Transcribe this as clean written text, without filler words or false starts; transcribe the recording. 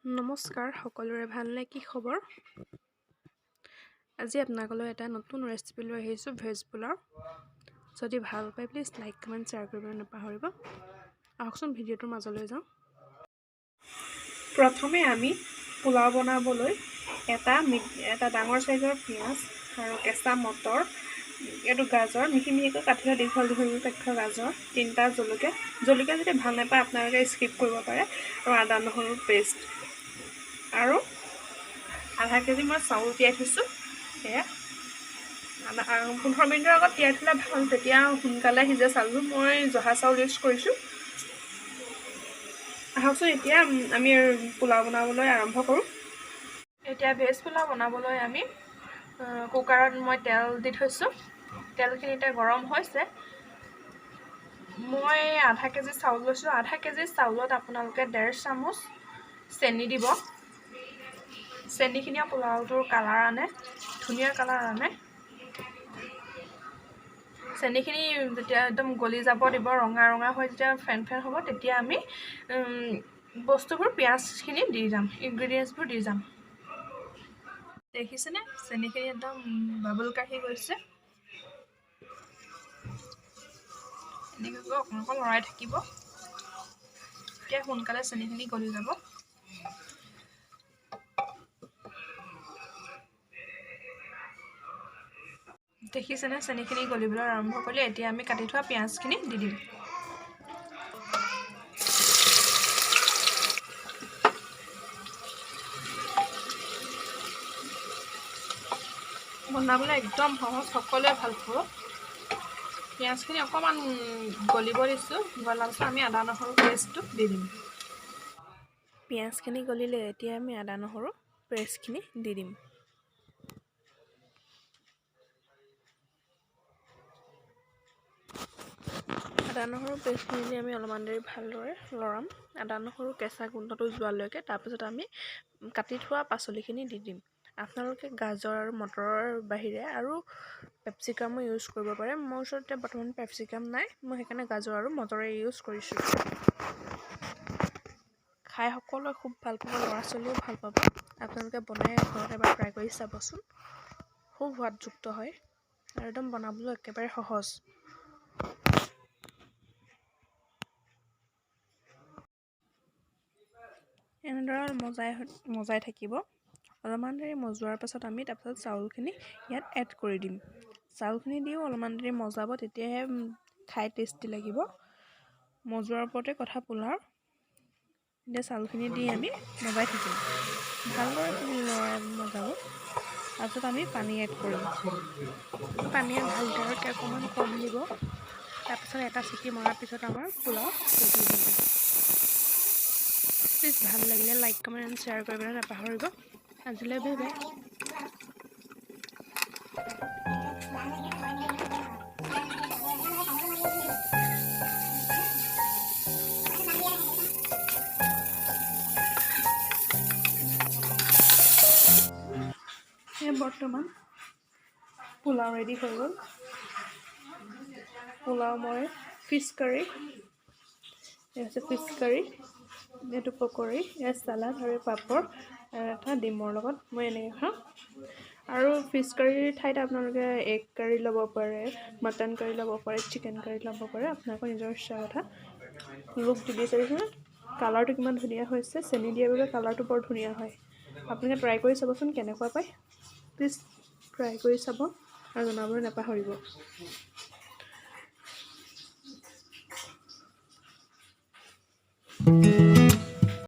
নমস্কাৰ সকলোৰে ভালনে কি খবৰ আজি আপোনালোকলৈ এটা নতুন ৰেচিপি লৈ আহিছোঁ ভেজ পোলাও যদি ভাল পায় প্লিজ লাইক কমেন্ট শ্বেয়াৰ কৰিবলৈ নাপাহৰিব আহকচোন ভিডিঅ'টোৰ মাজলৈ যাওঁ প্ৰথমে আমি পোলাও বনাবলৈ এটা ডাঙৰ সাইজৰ পিয়াজ আৰু কেঁচা মটৰ এটো গাজৰ মিহি-মিহিকৈ কাটি থোৱা দীঘল-দীঘলকৈ কাটি থোৱা গাজৰ তিনটা জলকীয়া যদি ভাল নাপায় আপোনালোকে স্কিপ কৰিব পাৰে আৰু আদা নহৰুৰ পেষ্ট আৰু আধা কেজি মই চাউল তিয়াই থৈছোঁ এয়া 15 মিনিটৰ আগত তিয়াই থলে ভাল তেতিয়া সোনকালে সিজে চাউলটো মই জহা চাউল ইউজ কৰিছোঁ আহকচোন এতিয়া আমি পোলাও বনাবলৈ আৰম্ভ কৰোঁ এতিয়া ভেজ পোলাও বনাবলৈ আমি কুকাৰত মই তেল দি থৈছোঁ তেলখিনিতে গৰম হৈছে মই আধা কেজি চাউল লৈছোঁ আধা কেজি চাউলত আপোনালোকে 1.5 চামুচ চেনি দিব চেনিখিনি পোলাওটোৰ কালাৰ আনে ধুনীয়া কালাৰ আনে চেনিখিনি যেতিয়া একদম গলি যাব দিব ৰঙা ৰঙা হৈ যেতিয়া ফেন হ'ব তেতিয়া আমি বস্তুবোৰ পিয়াজখিনি দি যাম ইনগ্ৰেডিয়েন্টছবোৰ দি যাম দেখিছেনে চেনিখিনি একদম বাবল কাঢ়ি গৈছে এনেকৈ অকণ লৰাই থাকিব তেতিয়া সোনকালে চেনিখিনি গলি যাব দেখিছেনে চেনিখিনি গলিবলৈ আৰম্ভ কৰিলে এতিয়া আমি কাটি থোৱা পিয়াজখিনি দি দিম বনাবলৈ একদম সহজ সকলোৱে ভাল পাব পিয়াজখিনি অকণমান গলিব দিছোঁ গলাৰ পিছত আমি আদা নহৰু পেষ্টটো দি দিম পিয়াজখিনি গলিলে এতিয়া আমি আদা নহৰু পেষ্টখিনি দি দিম আদা নহৰু পেষ্টখিনি দি আমি অলপমান দেৰি ভালদৰে লৰাম আদা নহৰু কেঁচা গোন্ধটো যোৱালৈকে তাৰপিছত আমি কাটি থোৱা পাচলিখিনি দি দিম আপোনালোকে গাজৰ আৰু মটৰৰ বাহিৰে আৰু পেপচিকামো ইউজ কৰিব পাৰে মোৰ ওচৰত বৰ্তমান পেপচিকাম নাই মই সেইকাৰণে গাজৰ আৰু মটৰে ইউজ কৰিছোঁ খাই সকলোৱে খুব ভাল পাব ল'ৰা ছোৱালীও ভাল পাব আপোনালোকে বনাই ঘৰত এবাৰ ট্ৰাই কৰি চাবচোন খুব সোৱাদযুক্ত হয় আৰু একদম বনাবলৈ একেবাৰে সহজ এনেদৰে মজাই থাকিব অলপমান দেৰি মজোৱাৰ পাছত আমি তাৰপিছত চাউলখিনি ইয়াত এড কৰি দিম চাউলখিনি দিও অলপমান দেৰি মজাব তেতিয়াহে খাই টেষ্টি লাগিব মজোৱাৰ ওপৰতে কথা পোলাও এতিয়া চাউলখিনি দি আমি মজাই থাকিম ভালদৰে মজাব তাৰপিছত আমি পানী এড কৰিম পানী ভালদৰে অকণমান কম দিব তাৰপিছত এটা চিটি মৰাৰ পিছত আমাৰ পোলাও ৰেডি হৈ যাব প্লিজ ভাল লাগিলে লাইক কমেন্ট এণ্ড শ্বেয়াৰ কৰিবলৈ নাপাহৰিব আজিলৈ বাই বাই বৰ্তমান পোলাও ৰেডি হৈ গ'ল পোলাও মই ফিছ কাৰী এইটো পকৰী এয়া চালাড আৰু পাপৰ এটা ডিমৰ লগত মই এনেকৈ খাওঁ আৰু ফিছ কাৰীৰ ঠাইত আপোনালোকে এগ কাৰী ল'ব পাৰে মটন কাৰী ল'ব পাৰে চিকেন কাৰী ল'ব পাৰে আপোনালোকৰ নিজৰ ইচ্ছাৰ কথা লুক দি বিচাৰিছেনে কালাৰটো কিমান ধুনীয়া হৈছে চেনি দিয়াৰ বাবে কালাৰটো বৰ ধুনীয়া হয় আপোনালোকে ট্ৰাই কৰি চাবচোন কেনেকুৱা পায় প্লিজ ট্ৰাই কৰি চাব আৰু জনাবলৈ নাপাহৰিব